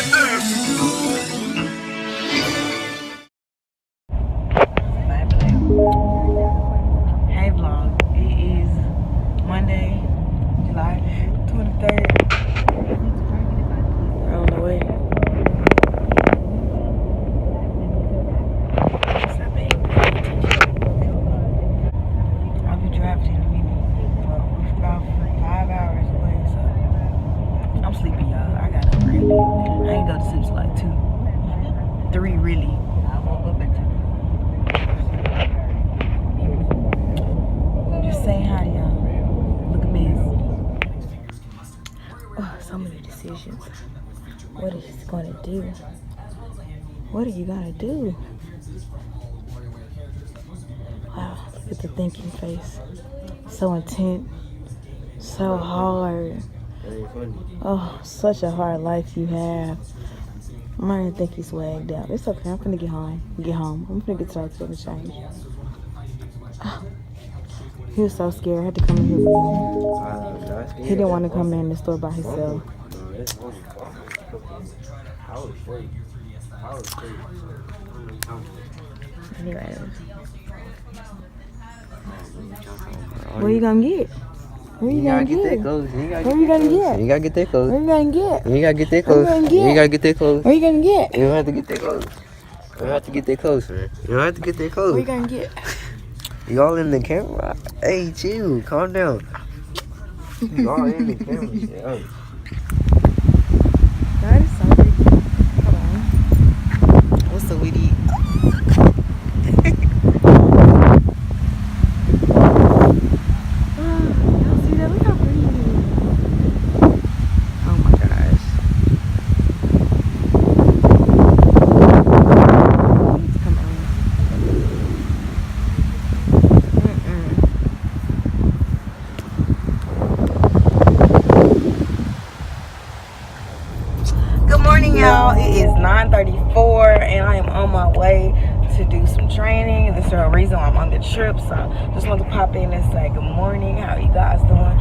Hey vlog, it is Monday, July 23rd. We're on the way. I'll be driving in a minute. Well, it's about 5 hours away, so I'm sleepy, y'all. I got up early. I ain't go to sleep till like 2, 3 really. I woke up at 2. Just saying hi to y'all. Look at me. Oh, so many decisions. What is he gonna do? What are you gonna do? Wow, look at the thinking face. So intense. So hard. Oh, such a hard life you have. I don't even think he's swagged out. It's okay, I'm gonna get home. I'm gonna get to the hotel and change. Oh. He was so scared. I had to come in here with him. He didn't want to come in the store by himself. Anyway. What are you gonna get? Where you gonna get? Where you gonna get? You gotta get that clothes. Where you gonna get? You gotta get that clothes. You gotta get that clothes. Where you gonna get? You don't have to get that clothes. You don't have to get that clothes, man. You don't have to get that clothes. Where you gonna get? You all in the camera. Hey, chill. Calm down. You all in the camera. Yeah. That is so big. Hold on. What's the witty? Y'all see that? Look how pretty it is. Oh my gosh. Come on. Good morning, y'all. It is 9:34 and I am on my way to do some training. This is the reason why I'm on the trip, so just want to pop in and say good morning. How you guys doing?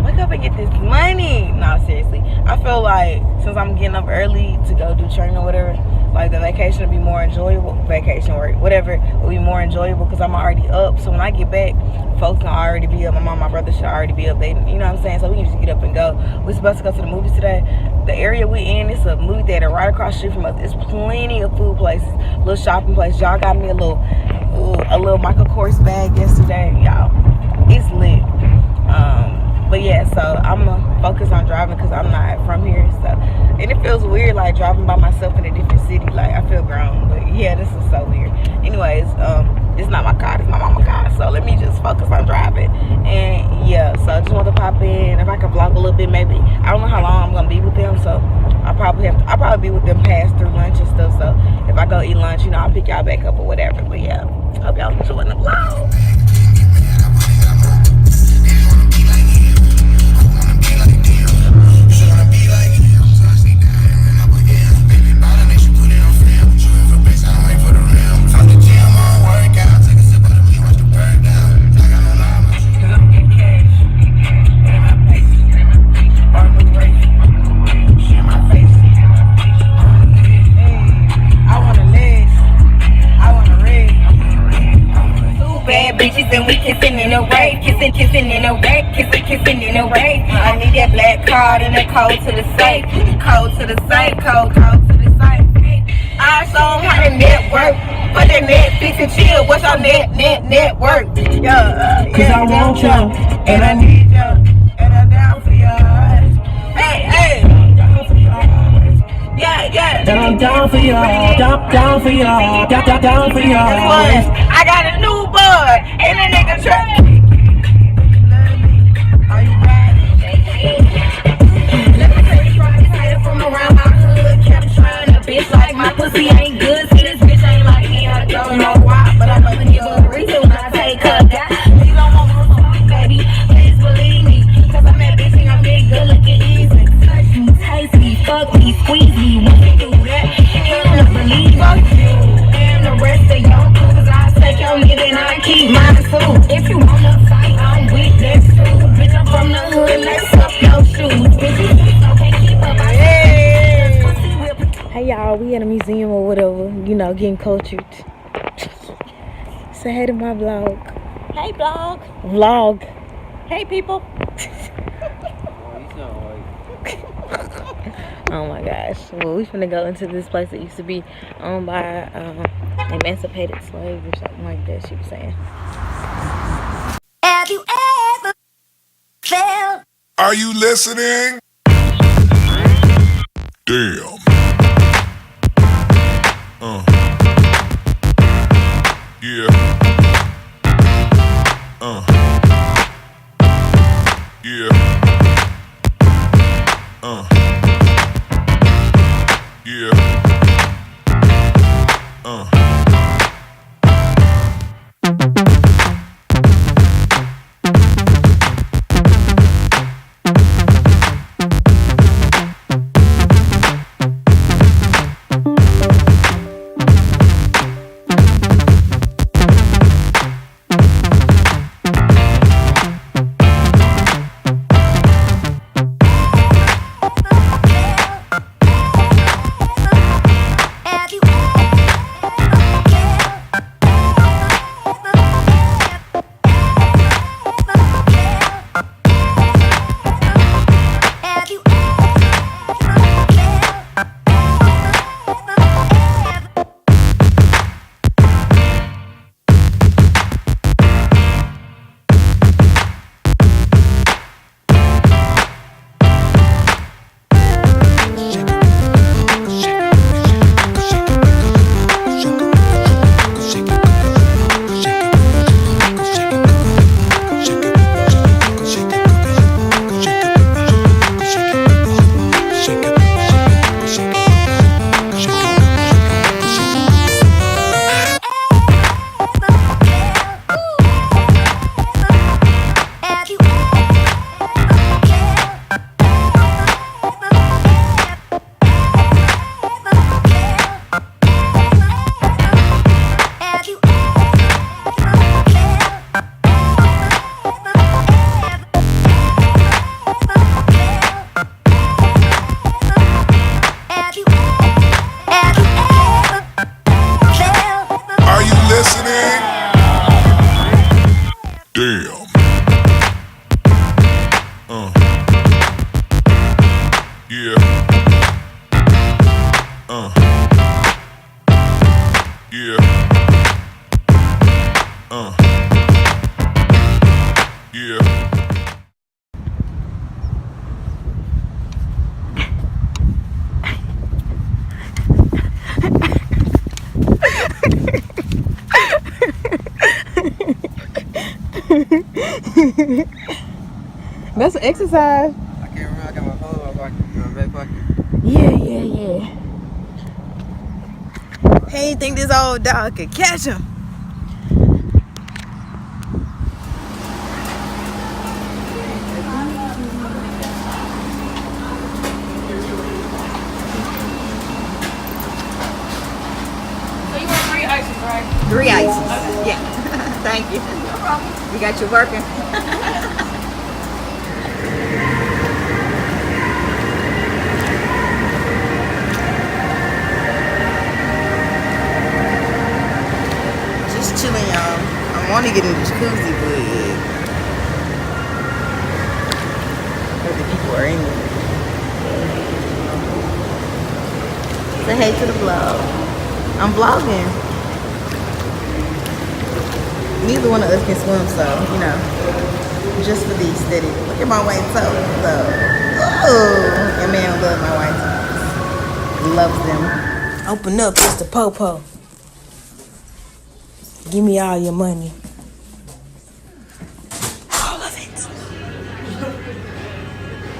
Wake up and get this money. No, seriously, I feel like since I'm getting up early to go do training or whatever, like the vacation will be more enjoyable. Vacation or whatever will be more enjoyable because I'm already up. So when I get back, folks can already be up. My mom, my brother should already be up. They, you know what I'm saying? So we can just get up and go. We're supposed to go to the movies today. The area we in, it's a movie theater right across the street from us. There's plenty of food places, little shopping places. Y'all got me a little Michael Kors bag yesterday, y'all. It's lit. But yeah, so I'm gonna focus on driving because I'm not from here. So, and it feels weird like driving by myself in a different city. Like I feel grown, but yeah, this is so weird. Anyways, it's not my car, it's my mama's car. So let me just focus on driving. And yeah, so I just want to pop in. If I can vlog a little bit, maybe. I don't know how long I'm gonna be with them, so I'll probably be with them past through lunch and stuff. So if I go eat lunch, you know, I'll pick y'all back up or whatever. But yeah, hope y'all enjoying the vlog. And we kissing in a way, kissing in a way, kissing in a way. I need that black card and a code to the safe, code to the safe. I show 'em how to network, but the Netflix and chill. What's your network? Yeah, cause I want you and I need you and I'm down for yours. Hey, yeah. And I'm down for y'all, down for y'all, down for y'all. I got a new bud and a nigga truck. Are you ready? Let me tell you, trying from around my hood, kept trying to bitch like my pussy ain't good. See this bitch ain't like me, I don't know why, but I'm gonna give her a reason when I take her down. Please don't want no song, baby, please believe me, cause I'm that bitch and I'm that good looking easy. Touch me, taste me, fuck me, squeeze me, when you do that, and I believe you and the rest of y'all, cause I take your nigga and I keep mine too. If you wanna fight, I'm with that too. Bitch, I'm from the hood, let's up your shoes. Bitch, you okay, keep up, I pussy whip. Hey y'all, we at a museum or whatever, you know, getting cultured. Say hey to my vlog. Hey, vlog. Vlog. Hey, people. Oh my gosh. Well, we finna go into this place that used to be owned by emancipated slaves or something like that, she was saying. Have you ever felt? Are you listening? Damn. Yeah. Yeah. Yeah. Damn. Yeah. Yeah. Yeah. That's an exercise. I can't remember. I got my phone in my pocket. In my back pocket. Yeah. He didn't think this old dog could catch him. So you want 3 ices, right? 3 ices. Yeah. Thank you. No problem. You got you working. Just chilling, y'all. I want to get in the jacuzzi, but the people are in there. Say hey to the vlog. I'm vlogging. Neither one of us can swim, so, you know, just for the aesthetic. Look at my white toes, though. Oh, that man loves my white toes. Loves them. Open up, Mr. Popo. Give me all your money. All of it.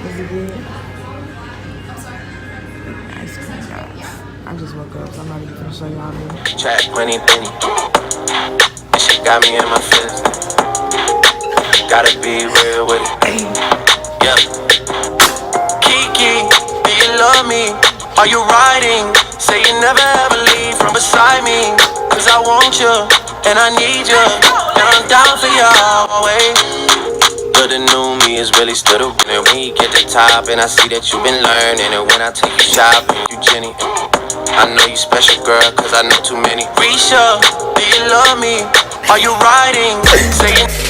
Is it good? Ice cream, guys. I just woke up, so I'm not even gonna show y'all this. Track money, penny. This shit got me in my feelings. Gotta be real with it. Yeah. Kiki, do you love me? Are you riding? Say you never ever leave from beside me. Cause I want you, and I need you. And I'm down for you always. But the new me me is really still the winner. When you get the top, and I see that you've been learning. And when I take you shopping, you Jenny. I know you special, girl, cause I know too many. Risha, do you love me? Are you riding? Saying